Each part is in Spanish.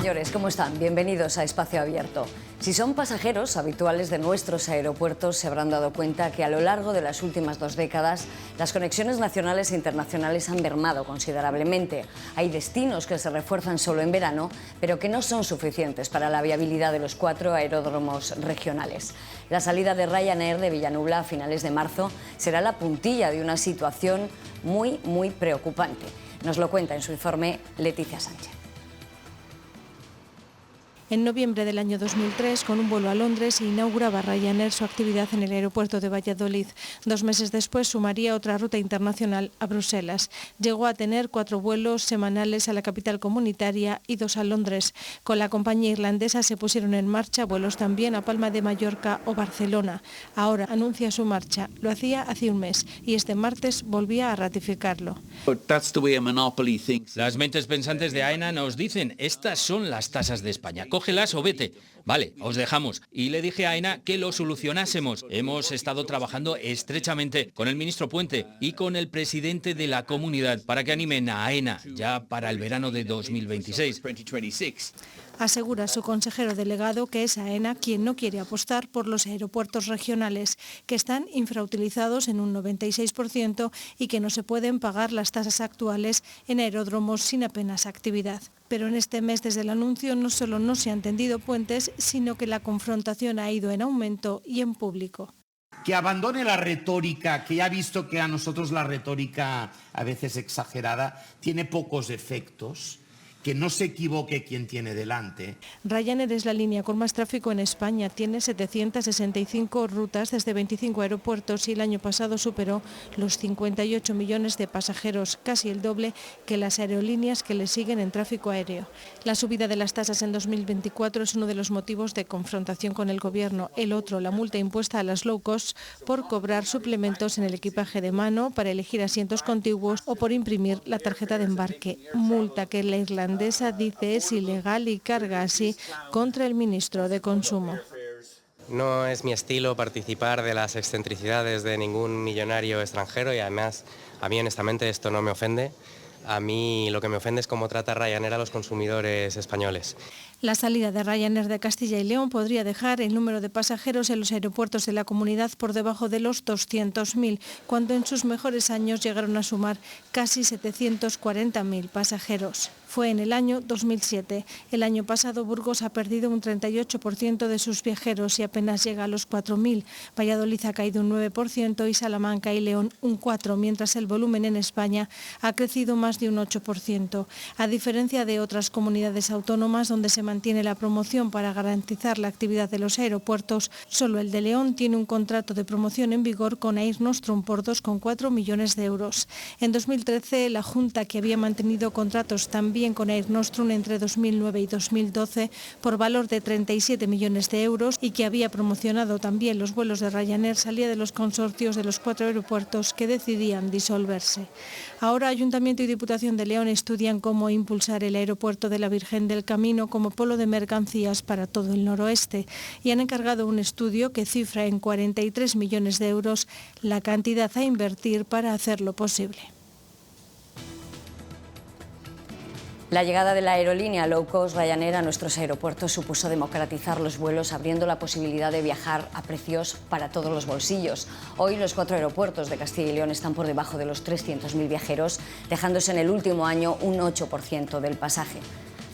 señores, ¿cómo están? Bienvenidos a Espacio Abierto. Si son pasajeros habituales de nuestros aeropuertos, se habrán dado cuenta que a lo largo de las últimas 2 décadas las conexiones nacionales e internacionales han mermado considerablemente. Hay destinos que se refuerzan solo en verano, pero que no son suficientes para la viabilidad de los 4 aeródromos regionales. La salida de Ryanair de Villanubla a finales de marzo será la puntilla de una situación muy preocupante. Nos lo cuenta en su informe Leticia Sánchez. En noviembre del año 2003, con un vuelo a Londres, inauguraba Ryanair su actividad en el aeropuerto de Valladolid. 2 meses después sumaría otra ruta internacional a Bruselas. Llegó a tener 4 vuelos semanales a la capital comunitaria y 2 a Londres. Con la compañía irlandesa se pusieron en marcha vuelos también a Palma de Mallorca o Barcelona. Ahora anuncia su marcha. Lo hacía hace un mes y este martes volvía a ratificarlo. Las mentes pensantes de AENA nos dicen, estas son las tasas de España. Cógelas o vete. Vale, os dejamos. Y le dije a AENA que lo solucionásemos. Hemos estado trabajando estrechamente con el ministro Puente y con el presidente de la comunidad para que animen a AENA ya para el verano de 2026. Asegura su consejero delegado que es AENA quien no quiere apostar por los aeropuertos regionales, que están infrautilizados en un 96% y que no se pueden pagar las tasas actuales en aeródromos sin apenas actividad. Pero en este mes, desde el anuncio, no solo no se han tendido puentes, sino que la confrontación ha ido en aumento y en público. Que abandone la retórica, que ya ha visto que a nosotros la retórica, a veces exagerada, tiene pocos efectos. Que no se equivoque quien tiene delante. Ryanair es la línea con más tráfico en España. Tiene 765 rutas desde 25 aeropuertos y el año pasado superó los 58 millones de pasajeros, casi el doble que las aerolíneas que le siguen en tráfico aéreo. La subida de las tasas en 2024 es uno de los motivos de confrontación con el Gobierno. El otro, la multa impuesta a las low cost por cobrar suplementos en el equipaje de mano para elegir asientos contiguos o por imprimir la tarjeta de embarque. Multa que la irlandesa dice es ilegal y carga así contra el ministro de Consumo. No es mi estilo participar de las excentricidades de ningún millonario extranjero y además a mí honestamente esto no me ofende. A mí lo que me ofende es cómo trata Ryanair a los consumidores españoles. La salida de Ryanair de Castilla y León podría dejar el número de pasajeros en los aeropuertos de la comunidad por debajo de los 200.000, cuando en sus mejores años llegaron a sumar casi 740.000 pasajeros. Fue en el año 2007. El año pasado Burgos ha perdido un 38% de sus viajeros y apenas llega a los 4.000. Valladolid ha caído un 9% y Salamanca y León un 4%, mientras el volumen en España ha crecido más de un 8%. A diferencia de otras comunidades autónomas donde se mantiene la promoción para garantizar la actividad de los aeropuertos, solo el de León tiene un contrato de promoción en vigor con Air Nostrum por 2,4 millones de euros. En 2013, la Junta, que había mantenido contratos también con Air Nostrum entre 2009 y 2012 por valor de 37 millones de euros y que había promocionado también los vuelos de Ryanair, salía de los consorcios de los 4 aeropuertos que decidían disolverse. Ahora Ayuntamiento y Diputación de León estudian cómo impulsar el aeropuerto de la Virgen del Camino como polo de mercancías para todo el noroeste y han encargado un estudio que cifra en 43 millones de euros la cantidad a invertir para hacerlo posible. La llegada de la aerolínea low cost Ryanair a nuestros aeropuertos supuso democratizar los vuelos, abriendo la posibilidad de viajar a precios para todos los bolsillos. Hoy los 4 aeropuertos de Castilla y León están por debajo de los 300.000 viajeros, dejándose en el último año un 8% del pasaje.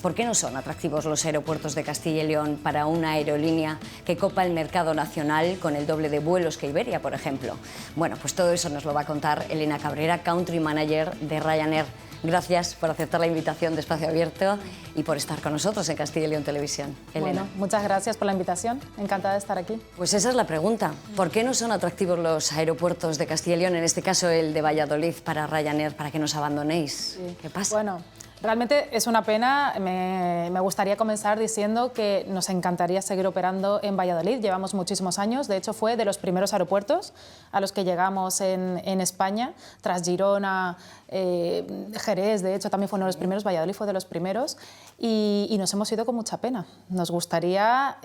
¿Por qué no son atractivos los aeropuertos de Castilla y León para una aerolínea que copa el mercado nacional con el doble de vuelos que Iberia, por ejemplo? Bueno, pues todo eso nos lo va a contar Elena Cabrera, Country Manager de Ryanair. Gracias por aceptar la invitación de Espacio Abierto y por estar con nosotros en Castilla y León Televisión. Elena. Bueno, muchas gracias por la invitación. Encantada de estar aquí. Pues esa es la pregunta. ¿Por qué no son atractivos los aeropuertos de Castilla y León, en este caso el de Valladolid, para Ryanair, para que nos abandonéis? Sí. ¿Qué pasa? Bueno, realmente es una pena. Me gustaría comenzar diciendo que nos encantaría seguir operando en Valladolid. Llevamos muchísimos años. De hecho, fue de los primeros aeropuertos a los que llegamos en España, tras Girona, Jerez, de hecho, también fue uno de los primeros. Valladolid fue de los primeros y nos hemos ido con mucha pena. Nos gustaría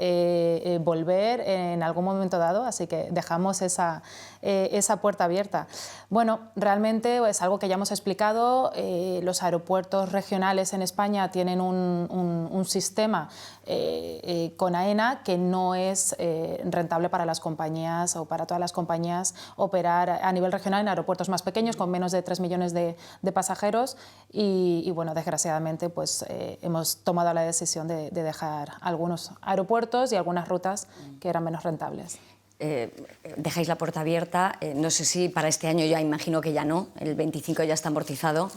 volver en algún momento dado, así que dejamos esa puerta abierta. Bueno, realmente es algo que ya hemos explicado. Los aeropuertos regionales regionales en España tienen un sistema con AENA que no es rentable para las compañías o para todas las compañías operar a nivel regional en aeropuertos más pequeños con menos de 3 millones de pasajeros y bueno, desgraciadamente pues hemos tomado la decisión de dejar algunos aeropuertos y algunas rutas que eran menos rentables. Dejáis la puerta abierta, no sé si para este año, ya imagino que ya no, el 25 ya está amortizado.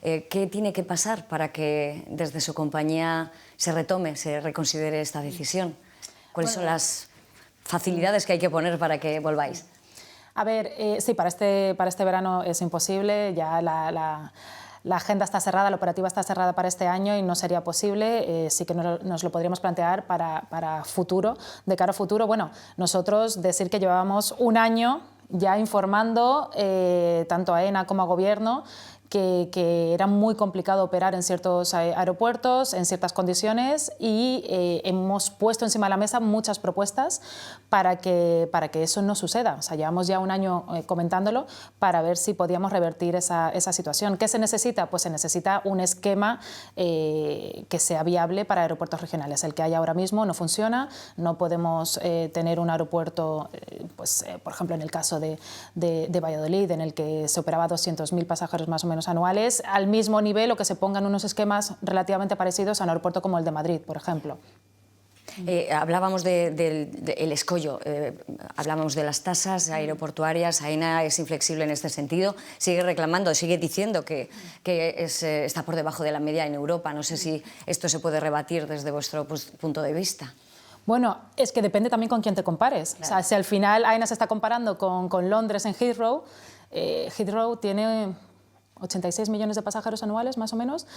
¿Qué tiene que pasar para que desde su compañía se retome, se reconsidere esta decisión? ¿Cuáles son las facilidades que hay que poner para que volváis? A ver, sí, para este verano es imposible, ya la agenda está cerrada, la operativa está cerrada para este año y no sería posible. Sí que nos lo podríamos plantear para futuro, de cara a futuro. Bueno, nosotros decir que llevábamos un año ya informando tanto a AENA como a Gobierno que era muy complicado operar en ciertos aeropuertos, en ciertas condiciones y hemos puesto encima de la mesa muchas propuestas para que eso no suceda. O sea, llevamos ya un año comentándolo para ver si podíamos revertir esa situación. ¿Qué se necesita? Pues se necesita un esquema que sea viable para aeropuertos regionales. El que hay ahora mismo no funciona, no podemos tener un aeropuerto, por ejemplo, en el caso de Valladolid, en el que se operaba 200.000 pasajeros más o menos anuales, al mismo nivel o que se pongan unos esquemas relativamente parecidos a un aeropuerto como el de Madrid, por ejemplo. Hablábamos del escollo, hablábamos de las tasas aeroportuarias. AENA es inflexible en este sentido, sigue reclamando, sigue diciendo que está por debajo de la media en Europa. No sé si esto se puede rebatir desde vuestro punto de vista. Bueno, es que depende también con quién te compares. Claro. O sea, si al final AENA se está comparando con Londres en Heathrow, Heathrow tiene 86 millones de pasajeros anuales, más o menos.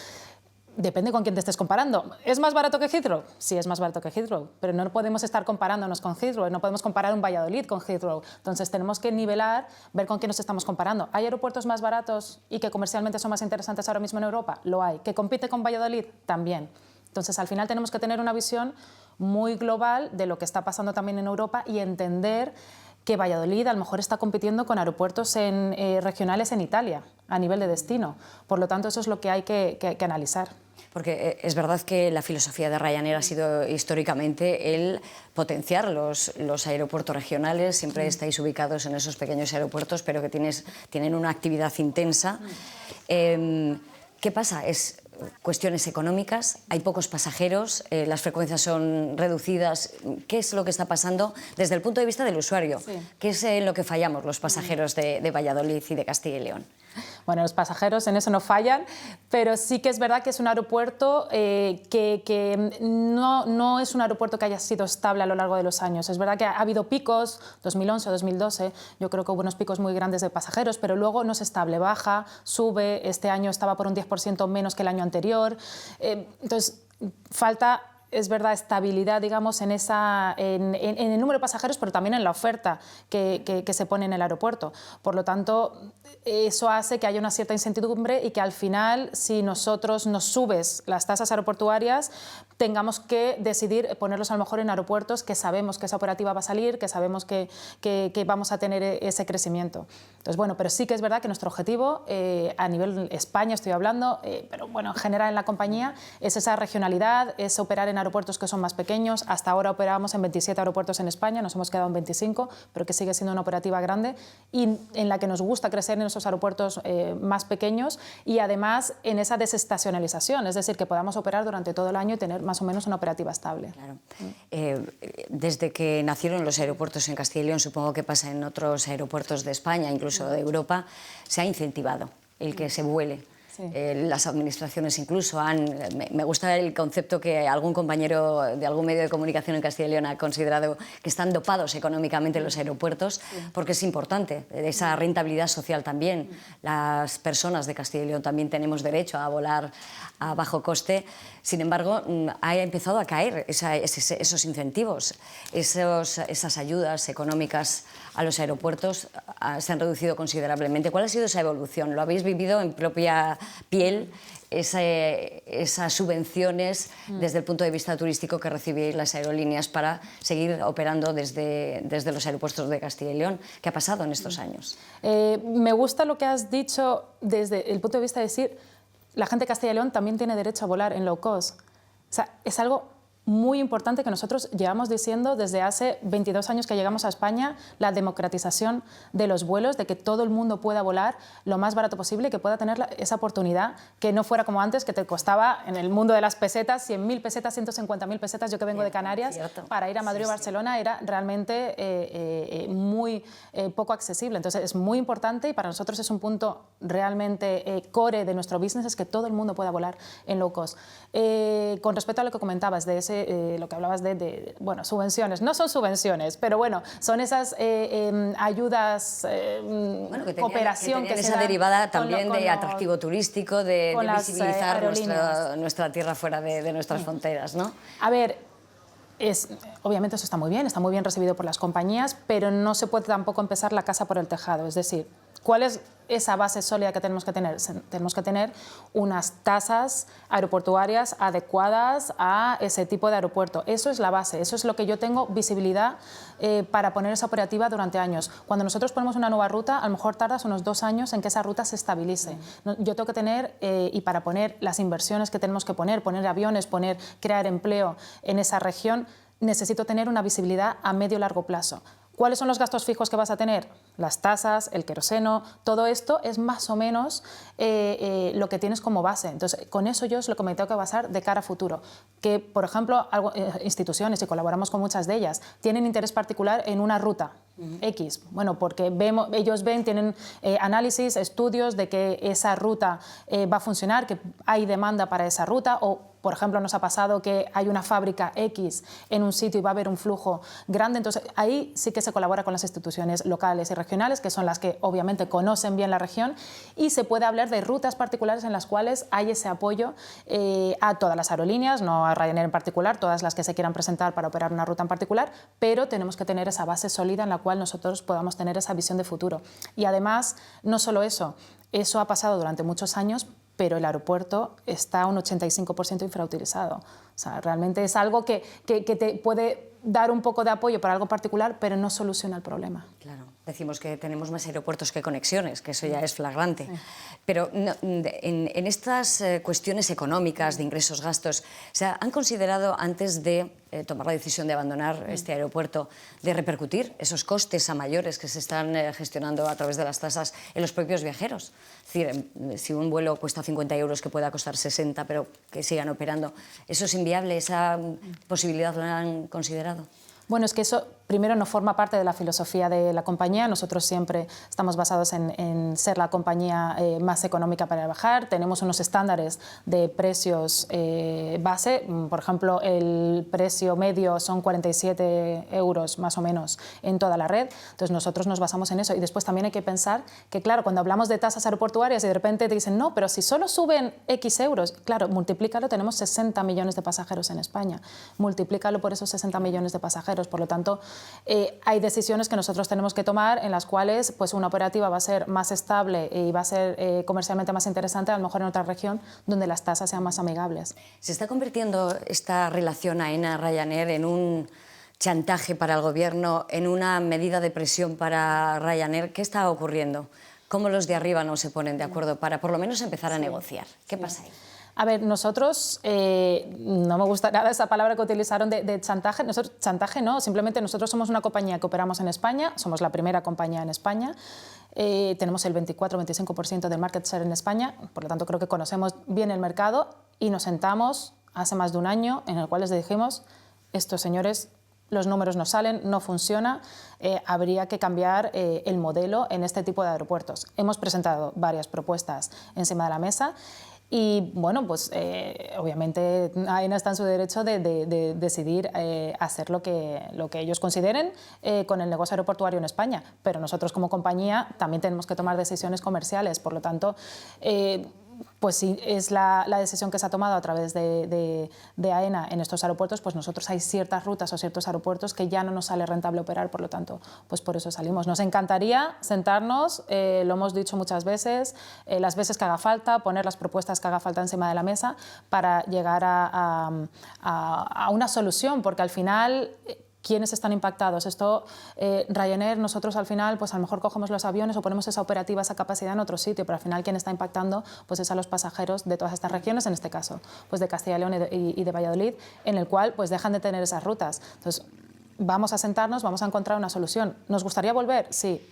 Depende con quién te estés comparando. ¿Es más barato que Heathrow? Sí, es más barato que Heathrow, pero no podemos estar comparándonos con Heathrow, no podemos comparar un Valladolid con Heathrow. Entonces tenemos que nivelar, ver con quién nos estamos comparando. ¿Hay aeropuertos más baratos y que comercialmente son más interesantes ahora mismo en Europa? Lo hay. ¿Que compite con Valladolid? También. Entonces al final tenemos que tener una visión muy global de lo que está pasando también en Europa y entender que Valladolid a lo mejor está compitiendo con aeropuertos regionales en Italia, a nivel de destino. Por lo tanto, eso es lo que hay que analizar. Porque es verdad que la filosofía de Ryanair ha sido históricamente el potenciar los aeropuertos regionales. Siempre estáis ubicados en esos pequeños aeropuertos, pero que tienen una actividad intensa. ¿Qué pasa? ¿Es cuestiones económicas? ¿Hay pocos pasajeros? ¿Las frecuencias son reducidas? ¿Qué es lo que está pasando desde el punto de vista del usuario? Sí. ¿Qué es en lo que fallamos los pasajeros de Valladolid y de Castilla y León? Bueno, los pasajeros en eso no fallan, pero sí que es verdad que es un aeropuerto que no es un aeropuerto que haya sido estable a lo largo de los años. Es verdad que ha habido picos, 2011 o 2012, yo creo que hubo unos picos muy grandes de pasajeros, pero luego no es estable, baja, sube, este año estaba por un 10% menos que el año anterior. Entonces, falta... Es verdad, estabilidad, digamos, en el número de pasajeros, pero también en la oferta que se pone en el aeropuerto. Por lo tanto, eso hace que haya una cierta incertidumbre y que al final, si nosotros nos subes las tasas aeroportuarias, tengamos que decidir ponerlos a lo mejor en aeropuertos que sabemos que esa operativa va a salir, que sabemos que vamos a tener ese crecimiento. Entonces, bueno, pero sí que es verdad que nuestro objetivo, a nivel España estoy hablando, pero bueno, en general en la compañía, es esa regionalidad, es operar en aeropuertos que son más pequeños. Hasta ahora operábamos en 27 aeropuertos en España, nos hemos quedado en 25, pero que sigue siendo una operativa grande y en la que nos gusta crecer en esos aeropuertos más pequeños y además en esa desestacionalización, es decir, que podamos operar durante todo el año y tener más o menos una operativa estable. Claro. Desde que nacieron los aeropuertos en Castilla y León, supongo que pasa en otros aeropuertos de España, incluso de Europa, se ha incentivado el que se vuele. Sí. Las administraciones incluso me gusta el concepto que algún compañero de algún medio de comunicación en Castilla y León ha considerado que están dopados económicamente los aeropuertos, sí. Porque es importante, esa rentabilidad social también. Las personas de Castilla y León también tenemos derecho a volar a bajo coste. Sin embargo, ha empezado a caer esos incentivos, esas ayudas económicas a los aeropuertos se han reducido considerablemente. ¿Cuál ha sido esa evolución? ¿Lo habéis vivido en propia piel, esas subvenciones desde el punto de vista turístico que recibís las aerolíneas para seguir operando desde los aeropuertos de Castilla y León? ¿Qué ha pasado en estos años? Me gusta lo que has dicho desde el punto de vista de decir la gente de Castilla y León también tiene derecho a volar en low cost. O sea, es algo muy importante que nosotros llevamos diciendo desde hace 22 años que llegamos a España, la democratización de los vuelos, de que todo el mundo pueda volar lo más barato posible y que pueda tener esa oportunidad, que no fuera como antes, que te costaba en el mundo de las pesetas, 100.000 pesetas, 150.000 pesetas, yo que vengo de Canarias, para ir a Madrid o Barcelona era realmente muy poco accesible. Entonces es muy importante y para nosotros es un punto realmente core de nuestro business, es que todo el mundo pueda volar en low cost. Con respecto a lo que comentabas de ese lo que hablabas bueno, subvenciones, no son subvenciones, pero bueno, son esas ayudas, bueno, que cooperación que esa derivada también de atractivo turístico, de visibilizar nuestra tierra fuera de nuestras fronteras, ¿no? A ver, obviamente eso está muy bien recibido por las compañías, pero no se puede tampoco empezar la casa por el tejado, es decir, ¿cuál es esa base sólida que tenemos que tener? Tenemos que tener unas tasas aeroportuarias adecuadas a ese tipo de aeropuerto. Eso es la base, eso es lo que yo tengo visibilidad para poner esa operativa durante años. Cuando nosotros ponemos una nueva ruta, a lo mejor tardas unos 2 años en que esa ruta se estabilice. Yo tengo que tener, y para poner las inversiones que tenemos que poner aviones, crear empleo en esa región, necesito tener una visibilidad a medio y largo plazo. ¿Cuáles son los gastos fijos que vas a tener? Las tasas, el queroseno, todo esto es más o menos lo que tienes como base. Entonces, con eso yo es lo que me tengo que basar de cara a futuro. Que, por ejemplo, instituciones, y colaboramos con muchas de ellas, tienen interés particular en una ruta X. Bueno, porque ellos tienen análisis, estudios de que esa ruta va a funcionar, que hay demanda para esa ruta, o por ejemplo, nos ha pasado que hay una fábrica X en un sitio y va a haber un flujo grande. Entonces, ahí sí que se colabora con las instituciones locales y regionales, que son las que obviamente conocen bien la región, y se puede hablar de rutas particulares en las cuales hay ese apoyo a todas las aerolíneas, no a Ryanair en particular, todas las que se quieran presentar para operar una ruta en particular, pero tenemos que tener esa base sólida en la cual nosotros podamos tener esa visión de futuro. Y además, no solo eso ha pasado durante muchos años, pero el aeropuerto está un 85% infrautilizado. O sea, realmente es algo que te puede dar un poco de apoyo para algo particular, pero no soluciona el problema. Claro, decimos que tenemos más aeropuertos que conexiones, que eso ya es flagrante. Pero en estas cuestiones económicas, de ingresos, gastos, ¿han considerado antes de tomar la decisión de abandonar este aeropuerto, de repercutir esos costes a mayores que se están gestionando a través de las tasas en los propios viajeros? Es decir, si un vuelo cuesta 50 euros, que pueda costar 60, pero que sigan operando, ¿eso es inviable? ¿Esa posibilidad lo han considerado? Bueno, es que eso primero no forma parte de la filosofía de la compañía. Nosotros siempre estamos basados en ser la compañía más económica para viajar. Tenemos unos estándares de precios base. Por ejemplo, el precio medio son 47 euros más o menos en toda la red. Entonces nosotros nos basamos en eso. Y después también hay que pensar que, claro, cuando hablamos de tasas aeroportuarias y de repente te dicen, no, pero si solo suben X euros, claro, multiplícalo, tenemos 60 millones de pasajeros en España. Multiplícalo por esos 60 millones de pasajeros. Por lo tanto, hay decisiones que nosotros tenemos que tomar en las cuales pues, una operativa va a ser más estable y va a ser comercialmente más interesante, a lo mejor en otra región donde las tasas sean más amigables. ¿Se está convirtiendo esta relación AENA-Ryanair en un chantaje para el gobierno, en una medida de presión para Ryanair? ¿Qué está ocurriendo? ¿Cómo los de arriba no se ponen de acuerdo para por lo menos empezar a negociar? ¿Qué pasa ahí? A ver, nosotros, no me gusta nada esa palabra que utilizaron de chantaje. Nosotros, chantaje no, simplemente nosotros somos una compañía que operamos en España, somos la primera compañía en España, tenemos el 24-25% del market share en España, por lo tanto creo que conocemos bien el mercado y nos sentamos hace más de un año en el cual les dijimos, estos señores, los números no salen, no funciona, habría que cambiar el modelo en este tipo de aeropuertos. Hemos presentado varias propuestas encima de la mesa. Y bueno, pues obviamente AENA está en su derecho de decidir hacer lo que ellos consideren con el negocio aeroportuario en España, pero nosotros como compañía también tenemos que tomar decisiones comerciales, por lo tanto, pues si es la decisión que se ha tomado a través de AENA en estos aeropuertos, pues nosotros hay ciertas rutas o ciertos aeropuertos que ya no nos sale rentable operar, por lo tanto, pues por eso salimos. Nos encantaría sentarnos, lo hemos dicho muchas veces, las veces que haga falta, poner las propuestas que haga falta encima de la mesa para llegar a una solución, porque al final ¿quiénes están impactados? Esto, Ryanair, nosotros al final, pues a lo mejor cogemos los aviones o ponemos esa operativa, esa capacidad en otro sitio, pero al final quien está impactando pues es a los pasajeros de todas estas regiones, en este caso, pues de Castilla y León y de Valladolid, en el cual pues dejan de tener esas rutas. Entonces, vamos a sentarnos, vamos a encontrar una solución. ¿Nos gustaría volver? Sí.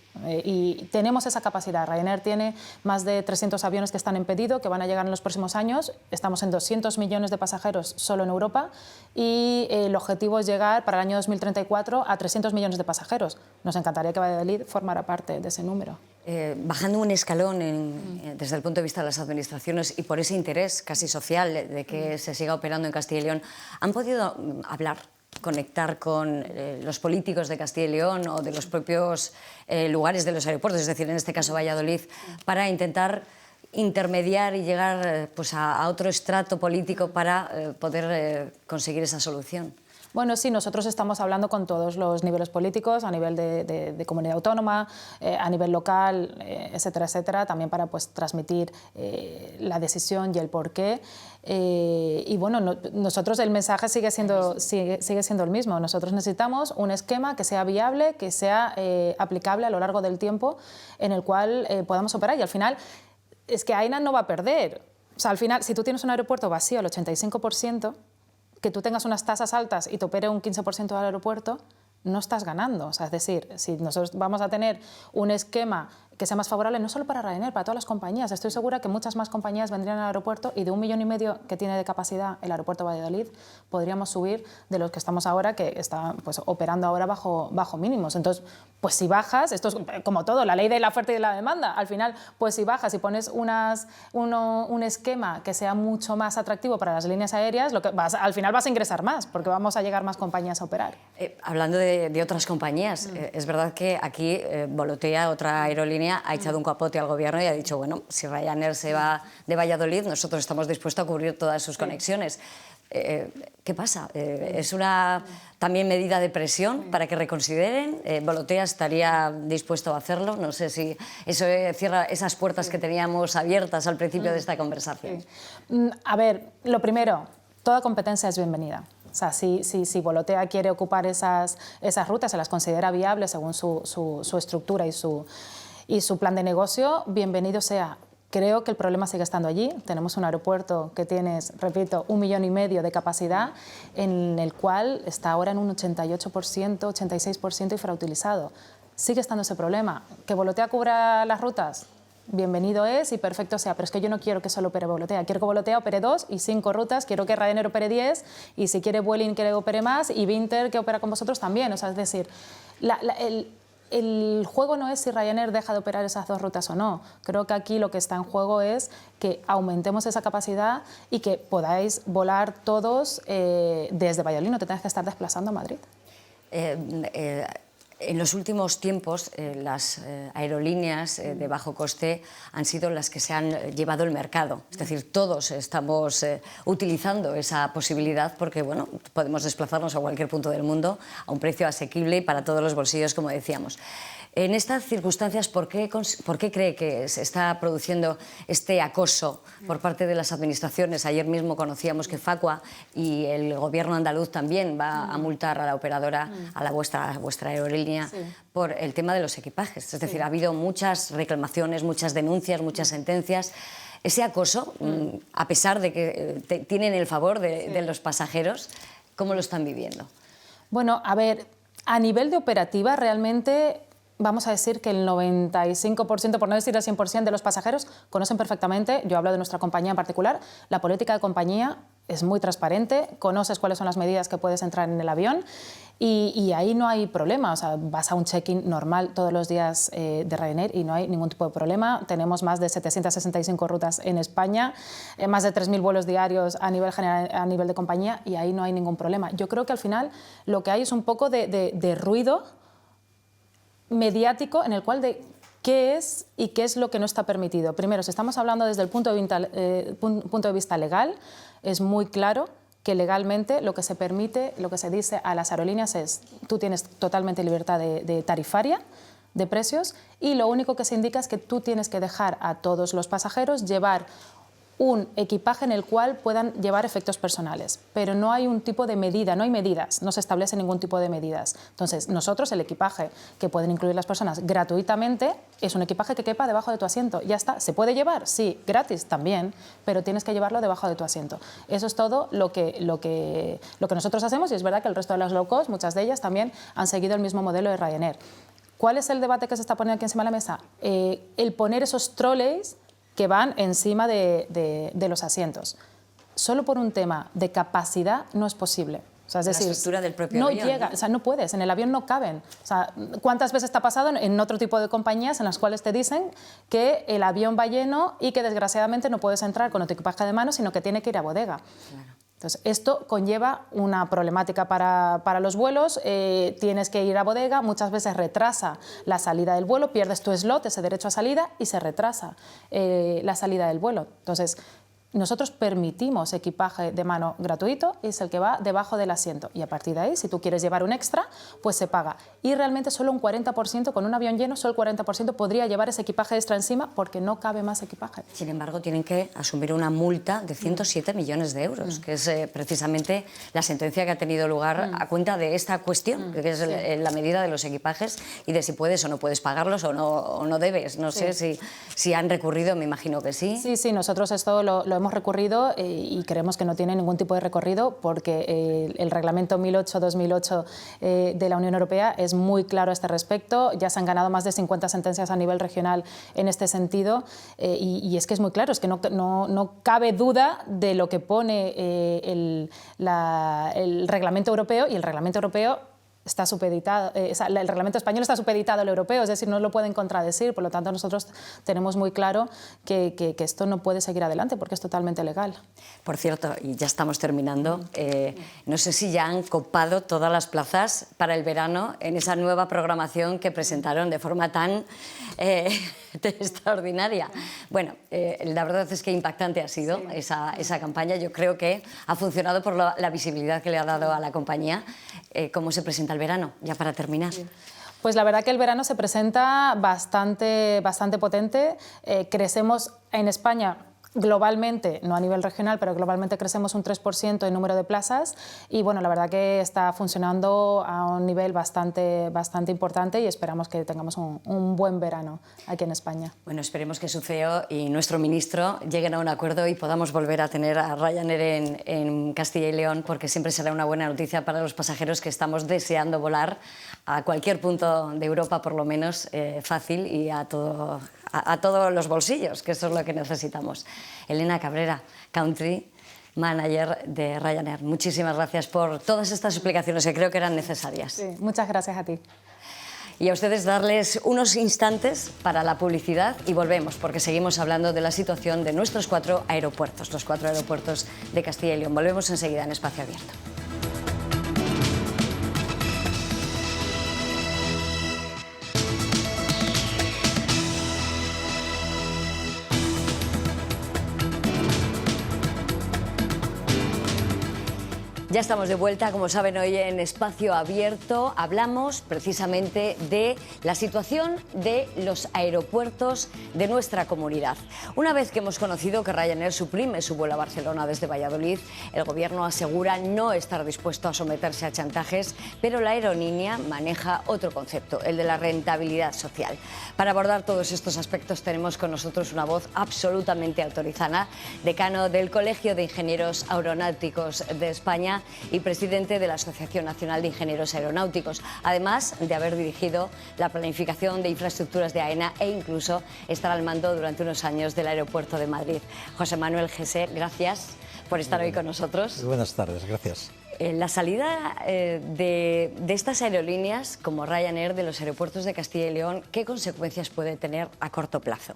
Y tenemos esa capacidad. Ryanair tiene más de 300 aviones que están en pedido, que van a llegar en los próximos años. Estamos en 200 millones de pasajeros solo en Europa y el objetivo es llegar para el año 2034 a 300 millones de pasajeros. Nos encantaría que Valladolid formara parte de ese número. Bajando un escalón desde el punto de vista de las administraciones y por ese interés casi social de que se siga operando en Castilla y León, ¿han podido hablar, conectar con los políticos de Castilla y León o de los propios lugares de los aeropuertos, es decir, en este caso Valladolid, para intentar intermediar y llegar pues, a otro estrato político para poder conseguir esa solución? Bueno, sí, nosotros estamos hablando con todos los niveles políticos, a nivel de comunidad autónoma, a nivel local, etcétera, etcétera, también para pues, transmitir la decisión y el porqué. Y bueno, nosotros el mensaje sigue siendo el mismo. Nosotros necesitamos un esquema que sea viable, que sea aplicable a lo largo del tiempo, en el cual podamos operar. Y al final, es que AENA no va a perder. O sea, al final, si tú tienes un aeropuerto vacío al 85%, que tú tengas unas tasas altas y te opere un 15% del aeropuerto, no estás ganando. O sea, es decir, si nosotros vamos a tener un esquema que sea más favorable, no solo para Ryanair, para todas las compañías. Estoy segura que muchas más compañías vendrían al aeropuerto y de 1,5 millones que tiene de capacidad el aeropuerto de Valladolid, podríamos subir de los que estamos ahora, que está pues, operando ahora bajo mínimos. Entonces, pues si bajas, esto es como todo, la ley de la oferta y de la demanda, al final, pues si bajas y pones un esquema que sea mucho más atractivo para las líneas aéreas, al final vas a ingresar más, porque vamos a llegar más compañías a operar. Hablando de otras compañías, es verdad que aquí Volotea, otra aerolínea, ha echado un capote al gobierno y ha dicho, bueno, si Ryanair se va de Valladolid, nosotros estamos dispuestos a cubrir todas sus conexiones. ¿Qué pasa? ¿Es una también medida de presión para que reconsideren? ¿Volotea estaría dispuesto a hacerlo? No sé si eso cierra esas puertas que teníamos abiertas al principio de esta conversación. A ver, lo primero, toda competencia es bienvenida. O sea, si Volotea quiere ocupar esas rutas, se las considera viables según su estructura y su plan de negocio, bienvenido sea. Creo que el problema sigue estando allí. Tenemos un aeropuerto que tiene, repito, 1,5 millones de capacidad, en el cual está ahora en un 88%, 86% infrautilizado. Sigue estando ese problema. ¿Que Volotea cubra las rutas? Bienvenido es y perfecto sea, pero es que yo no quiero que solo opere Volotea, quiero que Volotea opere 2 y 5 rutas, quiero que Ryanair opere 10 y si quiere Vueling que opere más y Vinter que opera con vosotros también. O sea, es decir, el juego no es si Ryanair deja de operar esas 2 rutas o no. Creo que aquí lo que está en juego es que aumentemos esa capacidad y que podáis volar todos desde Valladolid, no te tengas que estar desplazando a Madrid. En los últimos tiempos, las aerolíneas de bajo coste han sido las que se han llevado el mercado. Es decir, todos estamos utilizando esa posibilidad porque bueno, podemos desplazarnos a cualquier punto del mundo a un precio asequible y para todos los bolsillos, como decíamos. En estas circunstancias, ¿por qué cree que se está produciendo este acoso por parte de las administraciones? Ayer mismo conocíamos que Facua y el gobierno andaluz también va a multar a la operadora, a vuestra aerolínea, por el tema de los equipajes. Es decir, ha habido muchas reclamaciones, muchas denuncias, muchas sentencias. Ese acoso, a pesar de que tienen el favor de los pasajeros, ¿cómo lo están viviendo? Bueno, a ver, a nivel de operativa realmente vamos a decir que el 95%, por no decir el 100% de los pasajeros conocen perfectamente, yo hablo de nuestra compañía en particular, la política de compañía es muy transparente, conoces cuáles son las medidas que puedes entrar en el avión y ahí no hay problema. O sea, vas a un check-in normal todos los días de Ryanair y no hay ningún tipo de problema. Tenemos más de 765 rutas en España, más de 3.000 vuelos diarios a nivel general, a nivel de compañía y ahí no hay ningún problema. Yo creo que al final lo que hay es un poco de ruido mediático en el cual de qué es y qué es lo que no está permitido. Primero, si estamos hablando desde el punto de vista legal, es muy claro que legalmente lo que se permite, lo que se dice a las aerolíneas es tú tienes totalmente libertad de tarifaria, de precios, y lo único que se indica es que tú tienes que dejar a todos los pasajeros llevar un equipaje en el cual puedan llevar efectos personales, pero no hay un tipo de medida, no hay medidas, no se establece ningún tipo de medidas. Entonces, nosotros el equipaje que pueden incluir las personas gratuitamente es un equipaje que quepa debajo de tu asiento, ya está. ¿Se puede llevar? Sí, gratis también, pero tienes que llevarlo debajo de tu asiento. Eso es todo lo que nosotros hacemos, y es verdad que el resto de las low cost, muchas de ellas también han seguido el mismo modelo de Ryanair. ¿Cuál es el debate que se está poniendo aquí encima de la mesa? El poner esos trolleys que van encima de los asientos. Solo por un tema de capacidad no es posible. O sea, es decir, la estructura del propio no avión, llega, ¿no? O sea, no puedes, en el avión no caben. O sea, ¿cuántas veces te ha pasado en otro tipo de compañías en las cuales te dicen que el avión va lleno y que desgraciadamente no puedes entrar con tu equipaje de mano, sino que tiene que ir a bodega? Claro. Entonces, esto conlleva una problemática para los vuelos, tienes que ir a bodega, muchas veces retrasa la salida del vuelo, pierdes tu slot, ese derecho a salida, y se retrasa la salida del vuelo. Entonces, nosotros permitimos equipaje de mano gratuito, es el que va debajo del asiento, y a partir de ahí, si tú quieres llevar un extra, pues se paga. Y realmente solo un 40%, con un avión lleno, solo el 40% podría llevar ese equipaje extra encima porque no cabe más equipaje. Sin embargo, tienen que asumir una multa de 107 millones de euros, que es precisamente la sentencia que ha tenido lugar a cuenta de esta cuestión, que es la medida de los equipajes y de si puedes o no puedes pagarlos o no debes. No sé si han recurrido, me imagino que sí. Sí, nosotros esto lo hemos recurrido y creemos que no tiene ningún tipo de recorrido porque el reglamento 1008-2008 de la Unión Europea es muy claro a este respecto. Ya se han ganado más de 50 sentencias a nivel regional en este sentido y es que es muy claro, es que no cabe duda de lo que pone el reglamento europeo, y el reglamento europeo está supeditado, el reglamento español está supeditado al europeo, es decir, no lo pueden contradecir. Por lo tanto, nosotros tenemos muy claro que esto no puede seguir adelante porque es totalmente legal. Por cierto, y ya estamos terminando, no sé si ya han copado todas las plazas para el verano en esa nueva programación que presentaron de forma tan extraordinaria. Bueno, la verdad es que impactante ha sido esa campaña. Yo creo que ha funcionado por la visibilidad que le ha dado a la compañía. ¿Cómo se presenta el verano? Ya para terminar. Pues la verdad que el verano se presenta bastante potente. Crecemos en España globalmente, no a nivel regional, pero globalmente crecemos un 3% en número de plazas y bueno, la verdad que está funcionando a un nivel bastante importante y esperamos que tengamos un buen verano aquí en España. Bueno, esperemos que su CEO y nuestro ministro lleguen a un acuerdo y podamos volver a tener a Ryanair en Castilla y León, porque siempre será una buena noticia para los pasajeros que estamos deseando volar a cualquier punto de Europa, por lo menos fácil, y a todos los bolsillos, que eso es lo que necesitamos. Elena Cabrera, Country Manager de Ryanair, muchísimas gracias por todas estas explicaciones que creo que eran necesarias. Sí, muchas gracias a ti. Y a ustedes darles unos instantes para la publicidad y volvemos, porque seguimos hablando de la situación de nuestros 4 aeropuertos, los 4 aeropuertos de Castilla y León. Volvemos enseguida en Espacio Abierto. Ya estamos de vuelta, como saben, hoy en Espacio Abierto hablamos precisamente de la situación de los aeropuertos de nuestra comunidad. Una vez que hemos conocido que Ryanair suprime su vuelo a Barcelona desde Valladolid, el Gobierno asegura no estar dispuesto a someterse a chantajes, pero la aerolínea maneja otro concepto, el de la rentabilidad social. Para abordar todos estos aspectos tenemos con nosotros una voz absolutamente autorizada, decano del Colegio de Ingenieros Aeronáuticos de España y presidente de la Asociación Nacional de Ingenieros Aeronáuticos, además de haber dirigido la planificación de infraestructuras de AENA e incluso estar al mando durante unos años del aeropuerto de Madrid. José Manuel Gese, gracias por estar hoy con nosotros. Muy buenas tardes, gracias. La salida de estas aerolíneas como Ryanair de los aeropuertos de Castilla y León, ¿qué consecuencias puede tener a corto plazo?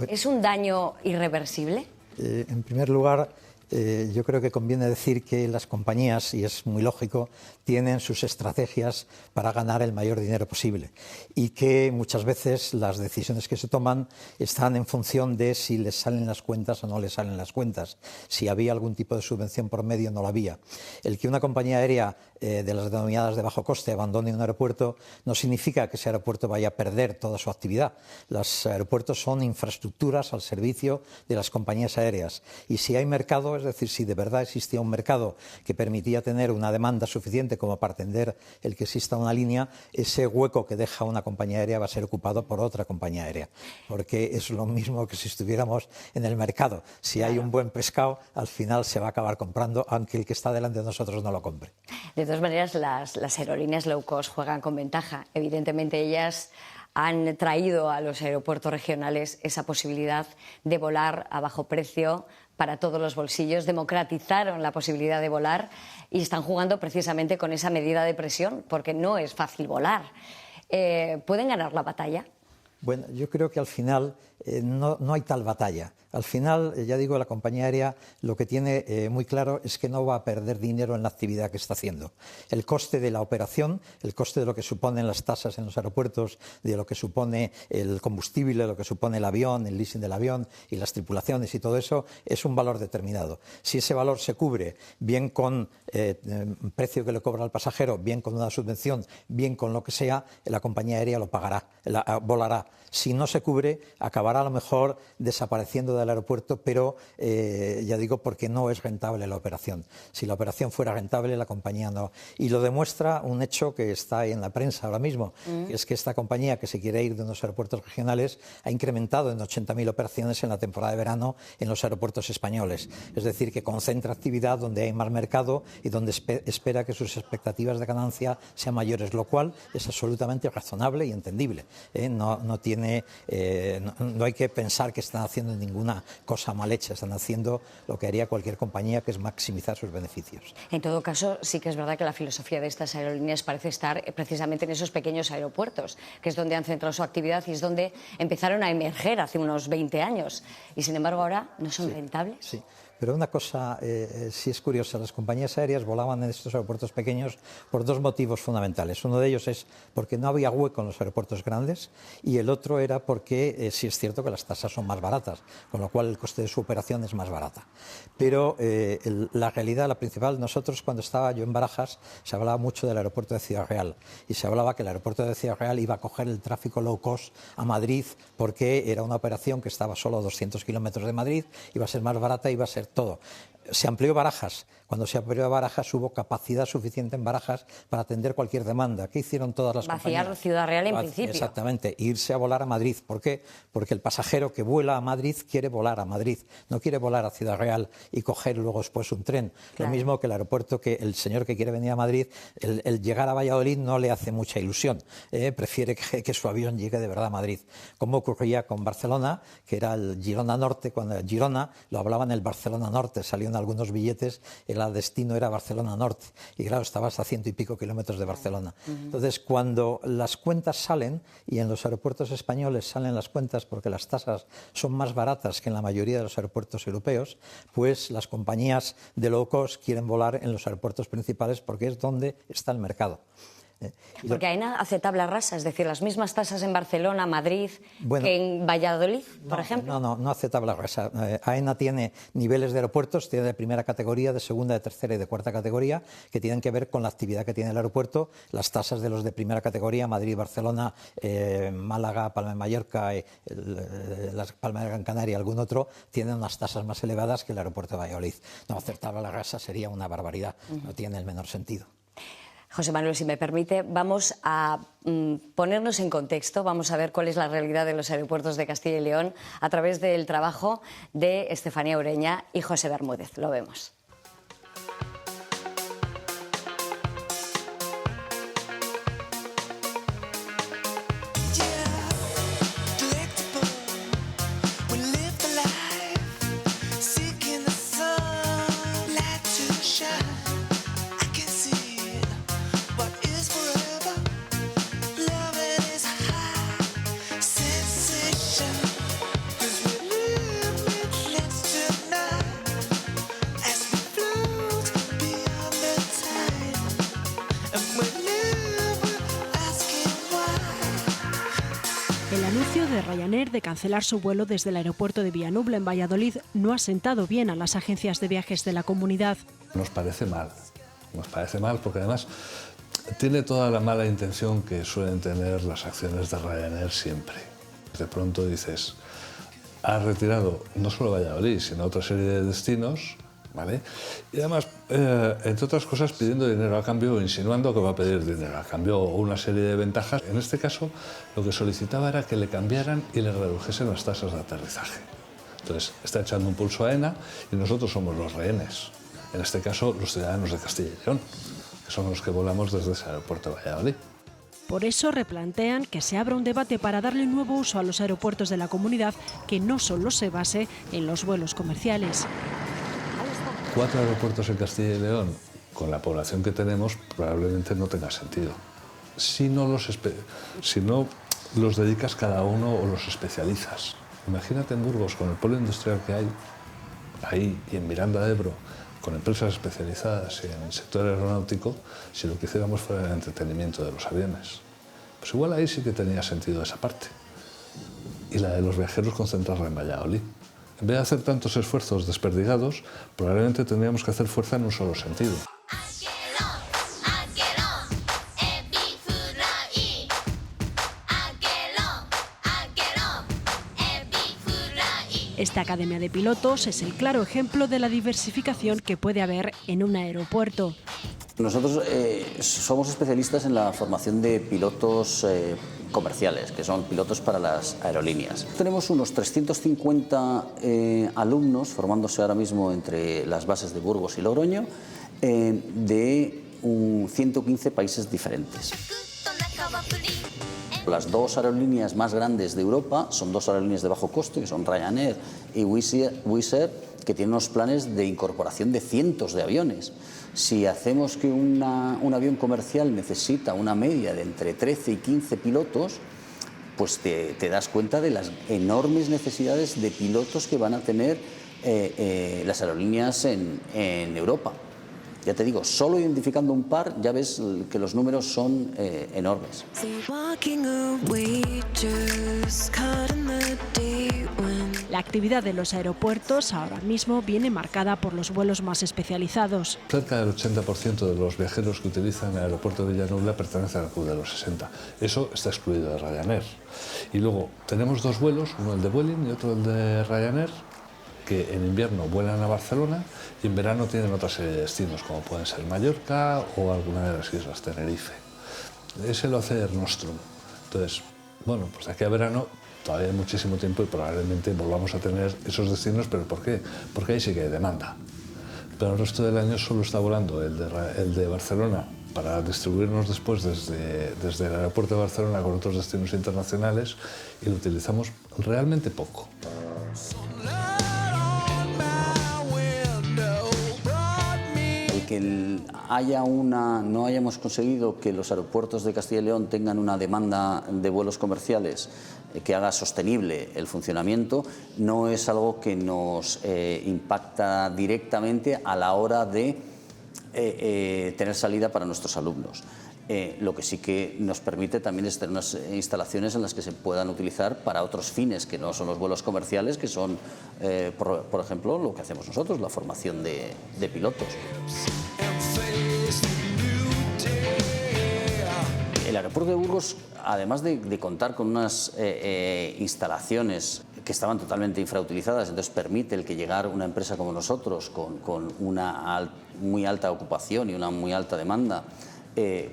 ¿Es un daño irreversible? En primer lugar, Yo creo que conviene decir que las compañías, y es muy lógico, tienen sus estrategias para ganar el mayor dinero posible y que muchas veces las decisiones que se toman están en función de si les salen las cuentas o no les salen las cuentas, si había algún tipo de subvención por medio o no la había. El que una compañía aérea de las denominadas de bajo coste abandone un aeropuerto no significa que ese aeropuerto vaya a perder toda su actividad. Los aeropuertos son infraestructuras al servicio de las compañías aéreas y si hay mercado, es decir, si de verdad existía un mercado que permitía tener una demanda suficiente como para atender el que exista una línea, ese hueco que deja una compañía aérea va a ser ocupado por otra compañía aérea, porque es lo mismo que si estuviéramos en el mercado. Si hay un buen pescado, al final se va a acabar comprando, aunque el que está delante de nosotros no lo compre. De todas maneras, las aerolíneas low cost juegan con ventaja. Evidentemente, ellas han traído a los aeropuertos regionales esa posibilidad de volar a bajo precio para todos los bolsillos, democratizaron la posibilidad de volar y están jugando precisamente con esa medida de presión, porque no es fácil volar. ¿Pueden ganar la batalla? Bueno, yo creo que al final no hay tal batalla. Al final, ya digo, la compañía aérea lo que tiene muy claro es que no va a perder dinero en la actividad que está haciendo. El coste de la operación, el coste de lo que suponen las tasas en los aeropuertos, de lo que supone el combustible, lo que supone el avión, el leasing del avión y las tripulaciones y todo eso, es un valor determinado. Si ese valor se cubre bien con precio que le cobra al pasajero, bien con una subvención, bien con lo que sea, la compañía aérea lo pagará, volará. Si no se cubre, acabará a lo mejor desapareciendo del aeropuerto, pero ya digo, porque no es rentable la operación. Si la operación fuera rentable, la compañía no. Y lo demuestra un hecho que está en la prensa ahora mismo, que es que esta compañía que se quiere ir de unos aeropuertos regionales ha incrementado en 80.000 operaciones en la temporada de verano en los aeropuertos españoles. Es decir, que concentra actividad donde hay más mercado y donde espera que sus expectativas de ganancia sean mayores, lo cual es absolutamente razonable y entendible. No hay que pensar que están haciendo ninguna cosa mal hecha, están haciendo lo que haría cualquier compañía, que es maximizar sus beneficios. En todo caso, sí que es verdad que la filosofía de estas aerolíneas parece estar precisamente en esos pequeños aeropuertos, que es donde han centrado su actividad y es donde empezaron a emerger hace unos 20 años. Y sin embargo ahora no son rentables. Sí. Pero una cosa sí es curiosa, las compañías aéreas volaban en estos aeropuertos pequeños por dos motivos fundamentales. Uno de ellos es porque no había hueco en los aeropuertos grandes y el otro era porque sí es cierto que las tasas son más baratas, con lo cual el coste de su operación es más barata. Pero la realidad, la principal, nosotros cuando estaba yo en Barajas se hablaba mucho del aeropuerto de Ciudad Real y se hablaba que el aeropuerto de Ciudad Real iba a coger el tráfico low cost a Madrid porque era una operación que estaba solo a 200 kilómetros de Madrid, iba a ser más barata, iba a ser todo. Se amplió Barajas. Cuando se amplió Barajas hubo capacidad suficiente en Barajas para atender cualquier demanda. ¿Qué hicieron todas las compañías? Vaciar Ciudad Real en principio. Exactamente, irse a volar a Madrid. ¿Por qué? Porque el pasajero que vuela a Madrid quiere volar a Madrid, no quiere volar a Ciudad Real y coger luego después un tren. Claro. Lo mismo que el aeropuerto, que el señor que quiere venir a Madrid, el llegar a Valladolid no le hace mucha ilusión. Prefiere que su avión llegue de verdad a Madrid. Como ocurría con Barcelona, que era el Girona Norte, cuando Girona lo hablaban el Barcelona Norte, salió en algunos billetes, el destino era Barcelona Norte y claro, estabas a 100 y pico kilómetros de Barcelona. Entonces, cuando las cuentas salen, y en los aeropuertos españoles salen las cuentas porque las tasas son más baratas que en la mayoría de los aeropuertos europeos, pues las compañías de low cost quieren volar en los aeropuertos principales porque es donde está el mercado. Porque AENA hace tabla rasa, es decir, las mismas tasas en Barcelona, Madrid, que en Valladolid, por ejemplo. No hace tabla rasa. AENA tiene niveles de aeropuertos, tiene de primera categoría, de segunda, de tercera y de cuarta categoría, que tienen que ver con la actividad que tiene el aeropuerto. Las tasas de los de primera categoría, Madrid, Barcelona, Málaga, Palma de Mallorca, las Palmas de Gran Canaria y algún otro, tienen unas tasas más elevadas que el aeropuerto de Valladolid. No hacer tabla rasa sería una barbaridad, no tiene el menor sentido. José Manuel, si me permite, vamos a ponernos en contexto, vamos a ver cuál es la realidad de los aeropuertos de Castilla y León a través del trabajo de Estefanía Ureña y José Bermúdez. Lo vemos. anuncio de Ryanair de cancelar su vuelo desde el aeropuerto de Villanubla en Valladolid no ha sentado bien a las agencias de viajes de la comunidad. Nos parece mal porque además tiene toda la mala intención que suelen tener las acciones de Ryanair siempre. De pronto dices, ha retirado no solo Valladolid, sino otra serie de destinos, ¿vale? Y además, entre otras cosas, pidiendo dinero a cambio o insinuando que va a pedir dinero a cambio o una serie de ventajas. En este caso, lo que solicitaba era que le cambiaran y le redujesen las tasas de aterrizaje. Entonces, está echando un pulso a AENA y nosotros somos los rehenes. En este caso, los ciudadanos de Castilla y León, que son los que volamos desde ese aeropuerto de Valladolid. Por eso replantean que se abra un debate para darle nuevo uso a los aeropuertos de la comunidad, que no solo se base en los vuelos comerciales. 4 aeropuertos en Castilla y León, con la población que tenemos, probablemente no tenga sentido. Si no los dedicas cada uno o los especializas. Imagínate en Burgos, con el polo industrial que hay, ahí y en Miranda de Ebro, con empresas especializadas en el sector aeronáutico, si lo que hiciéramos fuera el entretenimiento de los aviones. Pues igual ahí sí que tenía sentido esa parte. Y la de los viajeros concentrarla en Valladolid. En vez de hacer tantos esfuerzos desperdigados, probablemente tendríamos que hacer fuerza en un solo sentido. Esta academia de pilotos es el claro ejemplo de la diversificación que puede haber en un aeropuerto. Nosotros somos especialistas en la formación de pilotos comerciales, que son pilotos para las aerolíneas. Tenemos unos 350 alumnos formándose ahora mismo entre las bases de Burgos y Logroño de 115 países diferentes. Las 2 aerolíneas más grandes de Europa son 2 aerolíneas de bajo coste, que son Ryanair y Wizz Air, que tienen unos planes de incorporación de cientos de aviones. Si hacemos que un avión comercial necesita una media de entre 13 y 15 pilotos, pues te das cuenta de las enormes necesidades de pilotos que van a tener las aerolíneas en Europa. Ya te digo, solo identificando un par ya ves que los números son enormes. La actividad de los aeropuertos ahora mismo viene marcada por los vuelos más especializados. Cerca del 80% de los viajeros que utilizan el aeropuerto de Villanubla pertenecen al club de los 60. Eso está excluido de Ryanair. Y luego tenemos 2 vuelos, uno el de Vueling y otro el de Ryanair, que en invierno vuelan a Barcelona y en verano tienen otra serie de destinos, como pueden ser Mallorca o alguna de las islas Tenerife. Ese lo hace Air Nostrum. Entonces, bueno, pues de aquí a verano todavía hay muchísimo tiempo y probablemente volvamos a tener esos destinos, pero ¿por qué? Porque ahí sí que hay demanda. Pero el resto del año solo está volando el de Barcelona para distribuirnos después desde el aeropuerto de Barcelona con otros destinos internacionales y lo utilizamos realmente poco. Que no hayamos conseguido que los aeropuertos de Castilla y León tengan una demanda de vuelos comerciales que haga sostenible el funcionamiento, no es algo que nos impacta directamente a la hora de tener salida para nuestros alumnos. Lo que sí que nos permite también es tener unas instalaciones en las que se puedan utilizar para otros fines que no son los vuelos comerciales, que son, por ejemplo, lo que hacemos nosotros, la formación de pilotos. El aeropuerto de Burgos, además de contar con unas instalaciones que estaban totalmente infrautilizadas, entonces permite el que llegar una empresa como nosotros con una muy alta ocupación y una muy alta demanda,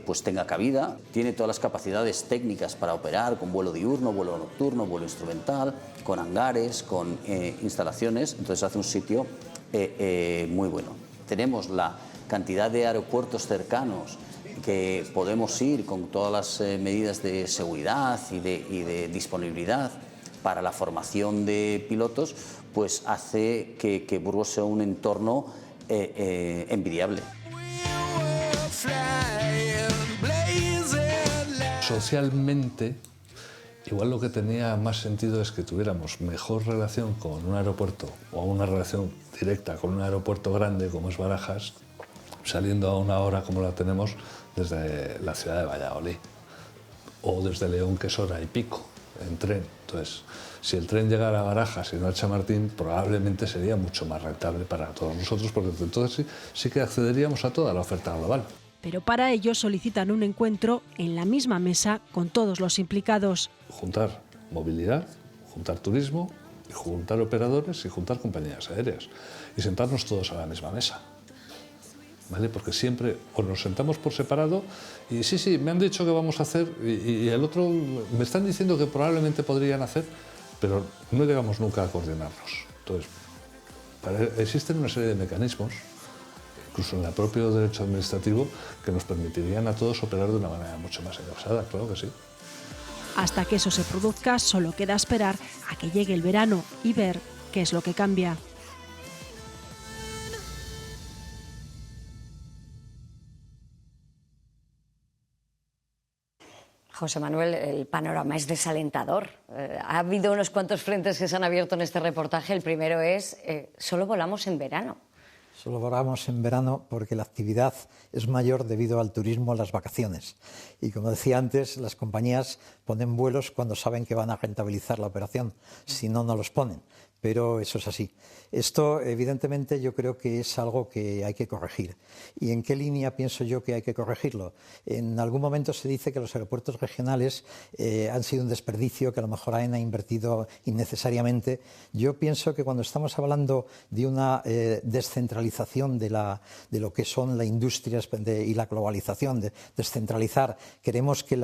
pues tenga cabida, tiene todas las capacidades técnicas para operar con vuelo diurno, vuelo nocturno, vuelo instrumental, con hangares, con instalaciones, entonces hace un sitio muy bueno. Tenemos la cantidad de aeropuertos cercanos que podemos ir con todas las medidas de seguridad y de disponibilidad para la formación de pilotos, pues hace que Burgos sea un entorno envidiable. Socialmente, igual lo que tenía más sentido es que tuviéramos mejor relación con un aeropuerto o una relación directa con un aeropuerto grande como es Barajas, saliendo a una hora como la tenemos desde la ciudad de Valladolid o desde León, que es hora y pico. en tren. Entonces, si el tren llegara a Barajas y no a Chamartín, probablemente sería mucho más rentable para todos nosotros, porque entonces sí que accederíamos a toda la oferta global. Pero para ello solicitan un encuentro en la misma mesa con todos los implicados. Juntar movilidad, juntar turismo, juntar operadores y juntar compañías aéreas. Y sentarnos todos a la misma mesa. ¿Vale? Porque siempre o nos sentamos por separado y sí, me han dicho que vamos a hacer y el otro me están diciendo que probablemente podrían hacer, pero no llegamos nunca a coordinarnos. Entonces, existen una serie de mecanismos, incluso en el propio derecho administrativo, que nos permitirían a todos operar de una manera mucho más engrasada, claro que sí. Hasta que eso se produzca, solo queda esperar a que llegue el verano y ver qué es lo que cambia. José Manuel, el panorama es desalentador. Ha habido unos cuantos frentes que se han abierto en este reportaje. El primero es, solo volamos en verano. Solo volamos en verano porque la actividad es mayor debido al turismo, a las vacaciones. Y como decía antes, las compañías ponen vuelos cuando saben que van a rentabilizar la operación. Si no, no los ponen. Pero eso es así. Esto, evidentemente, yo creo que es algo que hay que corregir. ¿Y en qué línea pienso yo que hay que corregirlo? En algún momento se dice que los aeropuertos regionales han sido un desperdicio, que a lo mejor AENA ha invertido innecesariamente. Yo pienso que cuando estamos hablando de una descentralización de lo que son la industria y la globalización, de descentralizar, queremos que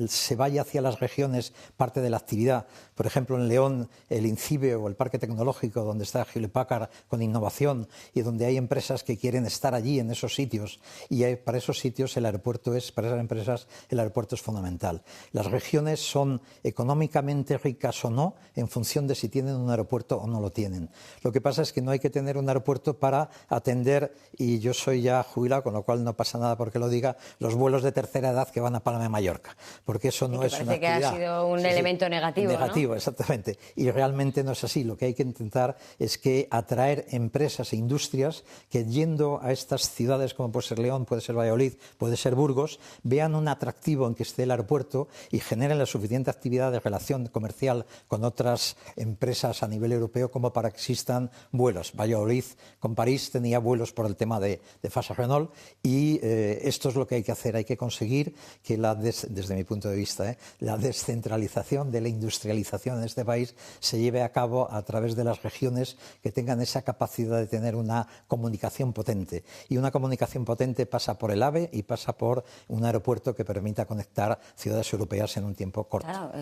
se vaya hacia las regiones parte de la actividad. Por ejemplo, en León, el INCIBE o el Parque Tecnológico, donde está Hewlett Packard con innovación y donde hay empresas que quieren estar allí en esos sitios. Y para esos sitios para esas empresas el aeropuerto es fundamental. Las regiones son económicamente ricas o no en función de si tienen un aeropuerto o no lo tienen. Lo que pasa es que no hay que tener un aeropuerto para atender, y yo soy ya jubilado, con lo cual no pasa nada porque lo diga, los vuelos de tercera edad que van a Palma de Mallorca, porque eso no es una actividad. Parece que ha sido un elemento negativo, negativo, ¿no? Exactamente. Y realmente no es así. Lo que hay que intentar es que atraer empresas e industrias que, yendo a estas ciudades como puede ser León, puede ser Valladolid, puede ser Burgos, vean un atractivo en que esté el aeropuerto y generen la suficiente actividad de relación comercial con otras empresas a nivel europeo como para que existan vuelos. Valladolid con París tenía vuelos por el tema de Fasa Renault y esto es lo que hay que hacer. Hay que conseguir que desde mi punto de vista, la descentralización de la industrialización en este país se lleve a cabo a través de las regiones que tengan esa capacidad de tener una comunicación potente. Y una comunicación potente pasa por el AVE y pasa por un aeropuerto que permita conectar ciudades europeas en un tiempo corto. Claro,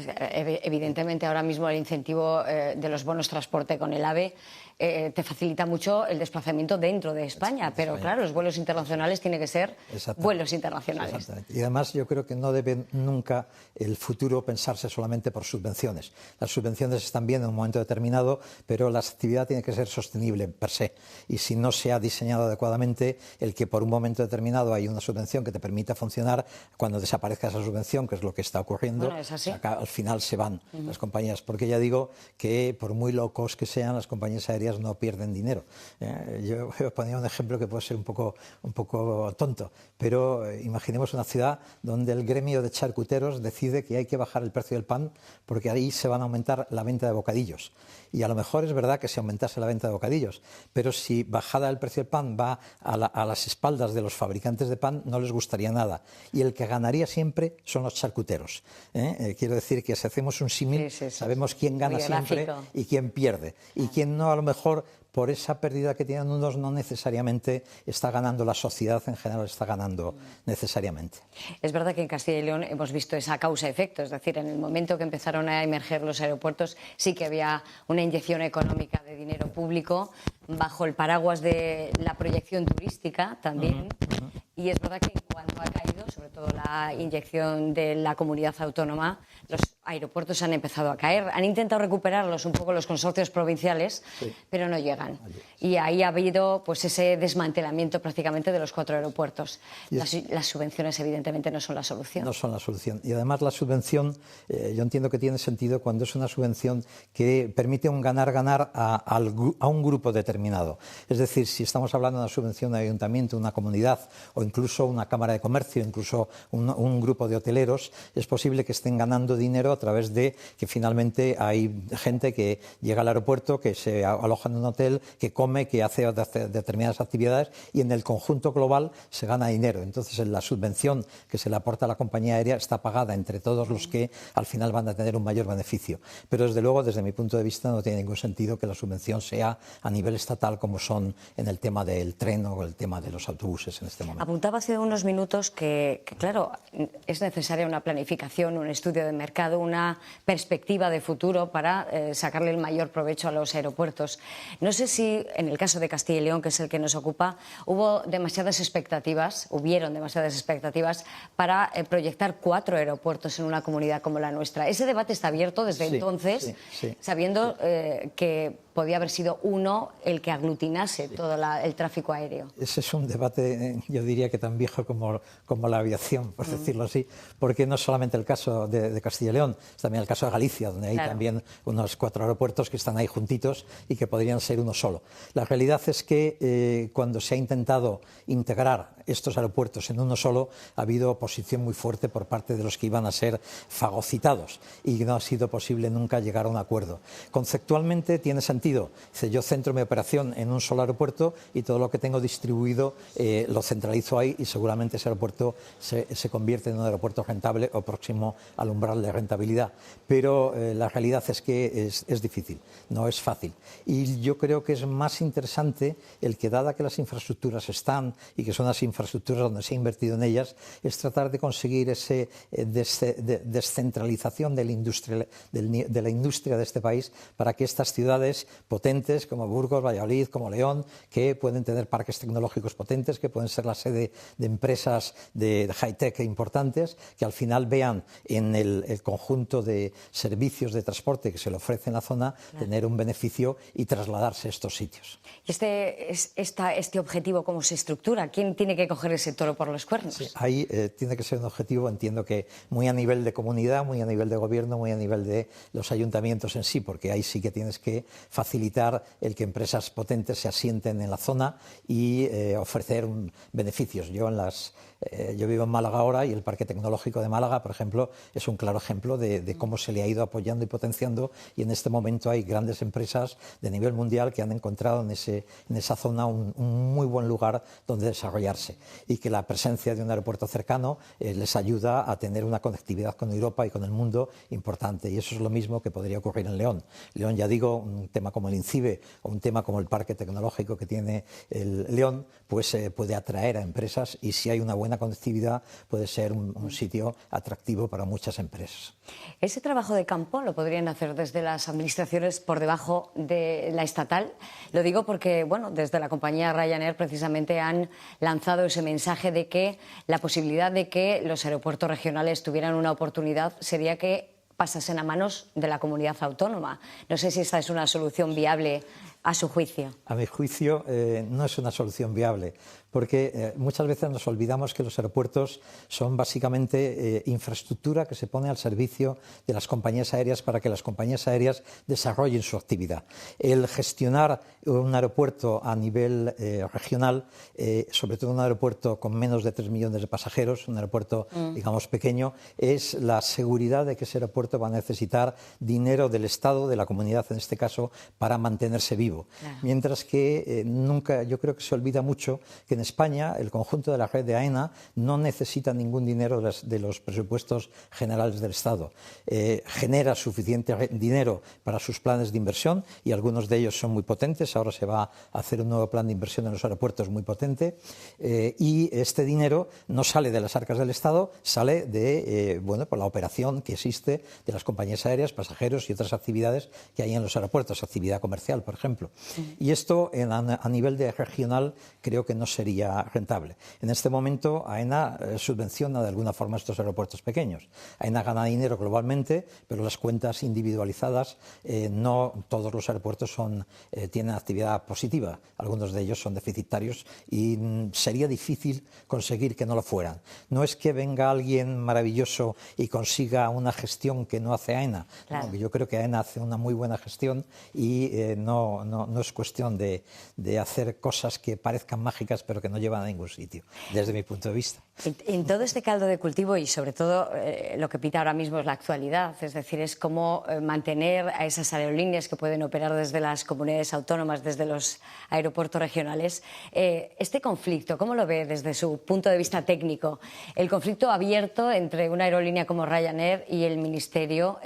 evidentemente ahora mismo el incentivo de los bonos transporte con el AVE te facilita mucho el desplazamiento dentro de España, pero claro, los vuelos internacionales tienen que ser vuelos internacionales. Exactamente. Y además yo creo que no debe nunca el futuro pensarse solamente por subvenciones. Las subvenciones están bien en un momento determinado, pero la actividad tiene que ser sostenible per se. Y si no se ha diseñado adecuadamente, el que por un momento determinado hay una subvención que te permita funcionar, cuando desaparezca esa subvención, que es lo que está ocurriendo, bueno, es así. Al final se van las compañías. Porque ya digo que por muy locos que sean, las compañías aéreas no pierden dinero. Yo ponía un ejemplo que puede ser un poco tonto, pero imaginemos una ciudad donde el gremio de charcuteros decide que hay que bajar el precio del pan porque ahí se van a aumentar la venta de bocadillos. Y a lo mejor es verdad que se aumentase la venta de bocadillos, pero si bajada el precio del pan va a las espaldas de los fabricantes de pan, no les gustaría nada. Y el que ganaría siempre son los charcuteros. Quiero decir que si hacemos un símil, sabemos quién gana siempre y quién pierde. Y quién no, a lo mejor, por esa pérdida que tienen unos, no necesariamente está ganando la sociedad en general, está ganando necesariamente. Es verdad que en Castilla y León hemos visto esa causa-efecto, es decir, en el momento que empezaron a emerger los aeropuertos sí que había una inyección económica de dinero público bajo el paraguas de la proyección turística también. Y es verdad que en cuanto ha caído, sobre todo la inyección de la comunidad autónoma, los aeropuertos han empezado a caer. Han intentado recuperarlos un poco los consorcios provinciales, pero no llegan. Y ahí ha habido pues ese desmantelamiento prácticamente de los 4 aeropuertos. Las subvenciones evidentemente no son la solución. No son la solución. Y además la subvención, yo entiendo que tiene sentido cuando es una subvención que permite un ganar-ganar a un grupo determinado. Es decir, si estamos hablando de una subvención de ayuntamiento, una comunidad o incluso una cámara Cámara de Comercio, incluso un grupo de hoteleros, es posible que estén ganando dinero a través de que finalmente hay gente que llega al aeropuerto, que se aloja en un hotel, que come, que hace determinadas actividades y en el conjunto global se gana dinero. Entonces la subvención que se le aporta a la compañía aérea está pagada entre todos los que al final van a tener un mayor beneficio. Pero desde luego, desde mi punto de vista, no tiene ningún sentido que la subvención sea a nivel estatal como son en el tema del tren o el tema de los autobuses en este momento. Apuntaba hace unos minutos que claro, es necesaria una planificación, un estudio de mercado, una perspectiva de futuro para sacarle el mayor provecho a los aeropuertos. No sé si en el caso de Castilla y León, que es el que nos ocupa, hubieron demasiadas expectativas para proyectar 4 aeropuertos en una comunidad como la nuestra. Ese debate está abierto desde entonces, sabiendo que podía haber sido uno el que aglutinase todo el tráfico aéreo. Ese es un debate, yo diría que tan viejo como la aviación, por decirlo así, porque no es solamente el caso de Castilla y León, es también el caso de Galicia, donde hay también unos 4 aeropuertos que están ahí juntitos y que podrían ser uno solo. La realidad es que cuando se ha intentado integrar estos aeropuertos en uno solo, ha habido oposición muy fuerte por parte de los que iban a ser fagocitados y no ha sido posible nunca llegar a un acuerdo. Conceptualmente tiene sentido. Dice, yo centro mi operación en un solo aeropuerto y todo lo que tengo distribuido lo centralizo ahí y seguramente ese aeropuerto se convierte en un aeropuerto rentable o próximo al umbral de rentabilidad. Pero la realidad es que es difícil, no es fácil. Y yo creo que es más interesante el que, dada que las infraestructuras están y que son las infraestructuras donde se ha invertido en ellas, es tratar de conseguir esa descentralización de la industria de este país para que estas ciudades potentes como Burgos, Valladolid, como León, que pueden tener parques tecnológicos potentes, que pueden ser la sede de empresas de high-tech importantes, que al final vean en el conjunto de servicios de transporte que se le ofrece en la zona, tener un beneficio y trasladarse a estos sitios. Este objetivo, ¿cómo se estructura? ¿Quién tiene que coger ese toro por los cuernos? Sí, ahí tiene que ser un objetivo, entiendo que muy a nivel de comunidad, muy a nivel de gobierno, muy a nivel de los ayuntamientos en sí, porque ahí sí que tienes que facilitar el que empresas potentes se asienten en la zona y ofrecer beneficios. Yo vivo en Málaga ahora y el Parque Tecnológico de Málaga, por ejemplo, es un claro ejemplo de cómo se le ha ido apoyando y potenciando, y en este momento hay grandes empresas de nivel mundial que han encontrado en esa zona un muy buen lugar donde desarrollarse, y que la presencia de un aeropuerto cercano les ayuda a tener una conectividad con Europa y con el mundo importante, y eso es lo mismo que podría ocurrir en León. León, ya digo, un tema como el INCIBE o un tema como el Parque Tecnológico que tiene el León, pues puede atraer a empresas, y si hay una buena conectividad puede ser un sitio atractivo para muchas empresas. ¿Ese trabajo de campo lo podrían hacer desde las administraciones por debajo de la estatal? Lo digo porque, bueno, desde la compañía Ryanair precisamente han lanzado ese mensaje de que la posibilidad de que los aeropuertos regionales tuvieran una oportunidad sería que pasasen a manos de la comunidad autónoma. No sé si esta es una solución viable a su juicio. A mi juicio no es una solución viable, porque muchas veces nos olvidamos que los aeropuertos son básicamente infraestructura que se pone al servicio de las compañías aéreas para que las compañías aéreas desarrollen su actividad. El gestionar un aeropuerto a nivel regional, sobre todo un aeropuerto con menos de 3 millones de pasajeros, un aeropuerto, digamos, pequeño, es la seguridad de que ese aeropuerto va a necesitar dinero del Estado, de la comunidad en este caso, para mantenerse vivo. Claro. Mientras que nunca, yo creo que se olvida mucho que en España el conjunto de la red de AENA no necesita ningún dinero de los presupuestos generales del Estado. Genera suficiente dinero para sus planes de inversión, y algunos de ellos son muy potentes. Ahora se va a hacer un nuevo plan de inversión en los aeropuertos muy potente, y este dinero no sale de las arcas del Estado, sale de por la operación que existe de las compañías aéreas, pasajeros y otras actividades que hay en los aeropuertos, actividad comercial, por ejemplo. Y esto a nivel de regional creo que no sería rentable. En este momento AENA subvenciona de alguna forma estos aeropuertos pequeños. AENA gana dinero globalmente, pero las cuentas individualizadas, no todos los aeropuertos tienen actividad positiva. Algunos de ellos son deficitarios y sería difícil conseguir que no lo fueran. No es que venga alguien maravilloso y consiga una gestión que no hace AENA. Claro. No, yo creo que AENA hace una muy buena gestión y no no es cuestión de hacer cosas que parezcan mágicas pero que no llevan a ningún sitio, desde mi punto de vista. En todo este caldo de cultivo y sobre todo lo que pita ahora mismo es la actualidad, es decir, es cómo mantener a esas aerolíneas que pueden operar desde las comunidades autónomas, desde los aeropuertos regionales. Este conflicto, ¿cómo lo ve desde su punto de vista técnico? El conflicto abierto entre una aerolínea como Ryanair y el Ministerio,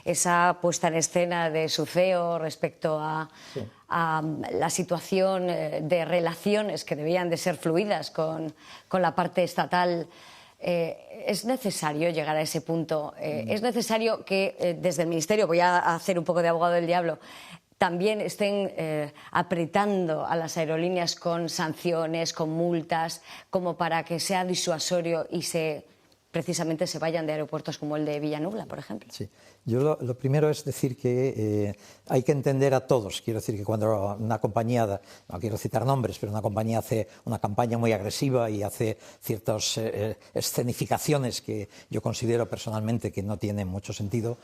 esa puesta en escena de su CEO respecto a la situación de relaciones que debían de ser fluidas con la parte estatal. ¿Es necesario llegar a ese punto? ¿Es necesario que desde el Ministerio, voy a hacer un poco de abogado del diablo, también estén apretando a las aerolíneas con sanciones, con multas, como para que sea disuasorio y precisamente se vayan de aeropuertos como el de Villanueva, por ejemplo? Sí. Yo lo primero es decir que hay que entender a todos. Quiero decir que cuando una compañía, no quiero citar nombres, pero una compañía hace una campaña muy agresiva y hace ciertas escenificaciones que yo considero personalmente que no tienen mucho sentido,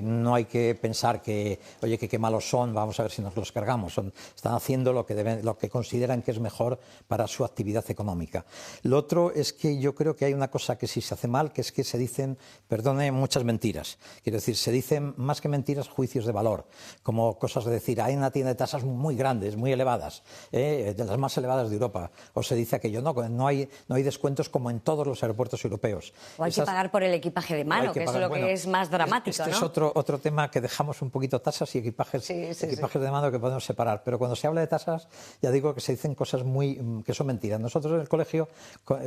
no hay que pensar que, oye, que qué malos son, vamos a ver si nos los cargamos. Están haciendo lo que consideran que es mejor para su actividad económica. Lo otro es que yo creo que hay una cosa que sí se hace mal, que es que se dicen, perdone, muchas mentiras. Quiero decir, se dicen más que mentiras, juicios de valor, como cosas de decir, AENA tiene tasas muy grandes, muy elevadas, de las más elevadas de Europa, o se dice aquello, no hay descuentos como en todos los aeropuertos europeos. O hay que pagar por el equipaje de mano, que es lo que es más dramático, este ¿no? Es otro tema que dejamos un poquito, tasas y equipajes, de mano que podemos separar, pero cuando se habla de tasas, ya digo que se dicen cosas que son mentiras. Nosotros en el colegio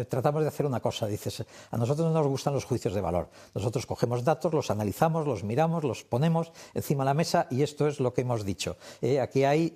tratamos de hacer una cosa, dices, a nosotros no nos gustan los juicios de valor, nosotros cogemos datos, los analizamos, los miramos, los ponemos encima de la mesa y esto es lo que hemos dicho. Aquí hay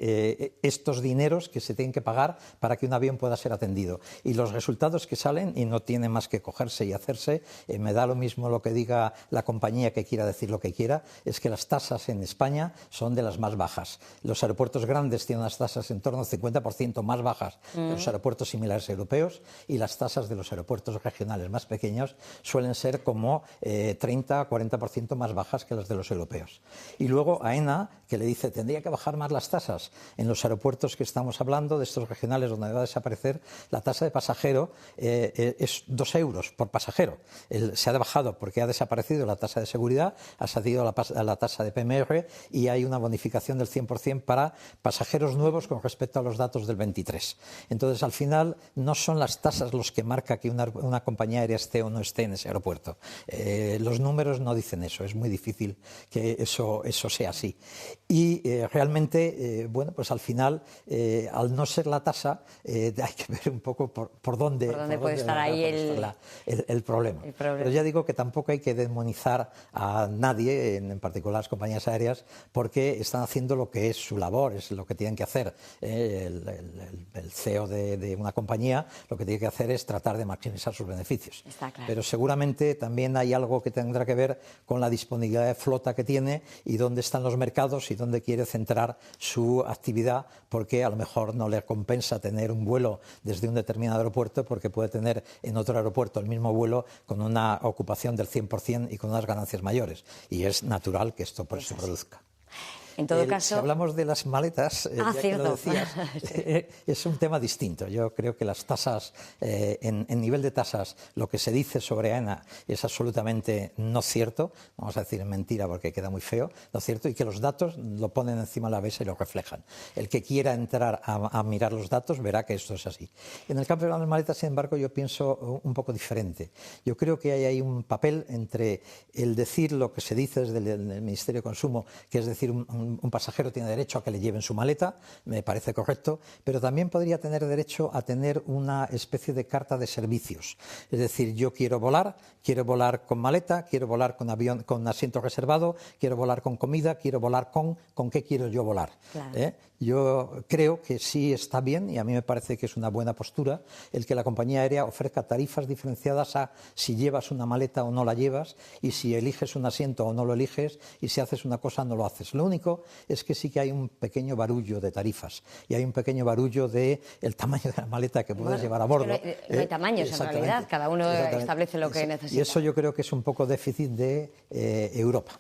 estos dineros que se tienen que pagar para que un avión pueda ser atendido. Y los resultados que salen, y no tiene más que cogerse y hacerse, me da lo mismo lo que diga la compañía que quiera decir lo que quiera, es que las tasas en España son de las más bajas. Los aeropuertos grandes tienen unas tasas en torno al 50% más bajas que los aeropuertos similares europeos y las tasas de los aeropuertos regionales más pequeños suelen ser como 30-40% más bajas que las de los europeos. Y luego AENA, que le dice, tendría que bajar más las tasas. En los aeropuertos que estamos hablando, de estos regionales donde va a desaparecer, la tasa de pasajero es 2 euros por pasajero. Se ha bajado porque ha desaparecido la tasa de seguridad, ha salido la tasa de PMR y hay una bonificación del 100% para pasajeros nuevos con respecto a los datos del 23. Entonces, al final, no son las tasas los que marca que una compañía aérea esté o no esté en ese aeropuerto. Los números no dicen eso. Es muy difícil que eso sea así. Y realmente, bueno, pues al final, al no ser la tasa, hay que ver un poco por dónde puede estar ahí el problema. Pero ya digo que tampoco hay que demonizar a nadie, en particular las compañías aéreas, porque están haciendo lo que es su labor, es lo que tienen que hacer. El CEO de una compañía lo que tiene que hacer es tratar de maximizar sus beneficios. Está claro. Pero seguramente también hay algo que tendrá que ver con la disponibilidad de flota que tiene y dónde están los mercados y dónde quiere centrar su actividad, porque a lo mejor no le compensa tener un vuelo desde un determinado aeropuerto porque puede tener en otro aeropuerto el mismo vuelo con una ocupación del 100% y con unas ganancias mayores. Y es natural que esto se produzca. En todo caso, si hablamos de las maletas, ya que lo decías, es un tema distinto. Yo creo que las tasas, en nivel de tasas, lo que se dice sobre AENA es absolutamente no cierto, vamos a decir mentira porque queda muy feo, no cierto, y que los datos lo ponen encima de la mesa y lo reflejan. El que quiera entrar a mirar los datos verá que esto es así. En el campo de las maletas, sin embargo, yo pienso un poco diferente. Yo creo que hay ahí un papel entre el decir lo que se dice desde el Ministerio de Consumo, que es decir, un pasajero tiene derecho a que le lleven su maleta, me parece correcto, pero también podría tener derecho a tener una especie de carta de servicios. Es decir, yo quiero volar con maleta, quiero volar con avión, con asiento reservado, quiero volar con comida, quiero volar ¿con qué quiero yo volar? Claro. Yo creo que sí está bien, y a mí me parece que es una buena postura, el que la compañía aérea ofrezca tarifas diferenciadas a si llevas una maleta o no la llevas, y si eliges un asiento o no lo eliges, y si haces una cosa o no lo haces. Lo único es que sí que hay un pequeño barullo de tarifas, y hay un pequeño barullo del tamaño de la maleta que puedes llevar a bordo. No hay tamaños en realidad, cada uno establece lo que necesita. Y eso yo creo que es un poco déficit de Europa.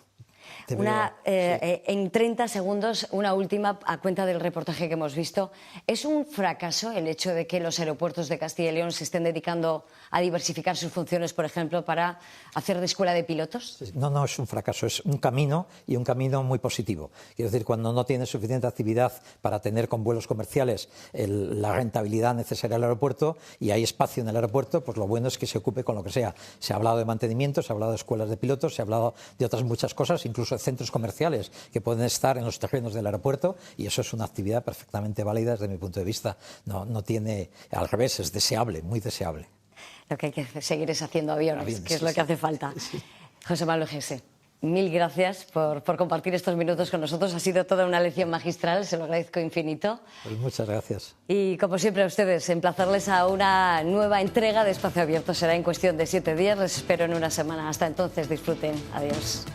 En 30 segundos, una última a cuenta del reportaje que hemos visto. ¿Es un fracaso el hecho de que los aeropuertos de Castilla y León se estén dedicando a diversificar sus funciones, por ejemplo, para hacer de escuela de pilotos? No, no es un fracaso, es un camino y un camino muy positivo. Quiero decir, cuando no tienes suficiente actividad para tener con vuelos comerciales la rentabilidad necesaria al aeropuerto y hay espacio en el aeropuerto, pues lo bueno es que se ocupe con lo que sea. Se ha hablado de mantenimiento, se ha hablado de escuelas de pilotos, se ha hablado de otras muchas cosas, incluso de centros comerciales que pueden estar en los terrenos del aeropuerto, y eso es una actividad perfectamente válida desde mi punto de vista. No tiene, al revés, es deseable, muy deseable. Lo que hay que seguir es haciendo aviones, que es lo que hace falta. Sí. José Manuel Gese, mil gracias por compartir estos minutos con nosotros. Ha sido toda una lección magistral, se lo agradezco infinito. Pues muchas gracias. Y como siempre a ustedes, emplazarles a una nueva entrega de Espacio Abierto. Será en cuestión de 7 días, les espero en una semana. Hasta entonces, disfruten. Adiós.